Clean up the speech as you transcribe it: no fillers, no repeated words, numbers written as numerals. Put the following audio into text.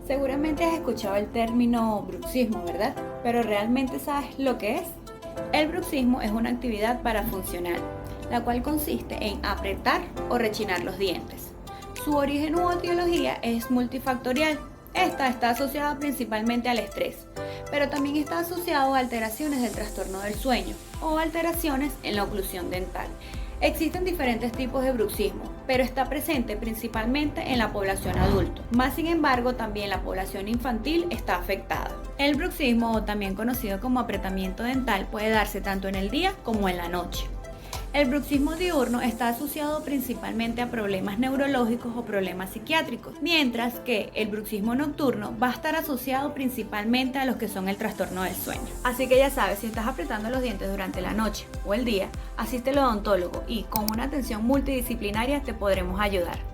Seguramente has escuchado el término bruxismo, ¿verdad? Pero ¿realmente sabes lo que es? El bruxismo es una actividad parafuncional, la cual consiste en apretar o rechinar los dientes. Su origen u etiología es multifactorial. Esta está asociada principalmente al estrés, pero también está asociado a alteraciones del trastorno del sueño o alteraciones en la oclusión dental. Existen diferentes tipos de bruxismo, pero está presente principalmente en la población adulta. Más sin embargo, también la población infantil está afectada. El bruxismo, o también conocido como apretamiento dental, puede darse tanto en el día como en la noche. El bruxismo diurno está asociado principalmente a problemas neurológicos o problemas psiquiátricos, mientras que el bruxismo nocturno va a estar asociado principalmente a los que son el trastorno del sueño. Así que ya sabes, si estás apretando los dientes durante la noche o el día, asiste al odontólogo y con una atención multidisciplinaria te podremos ayudar.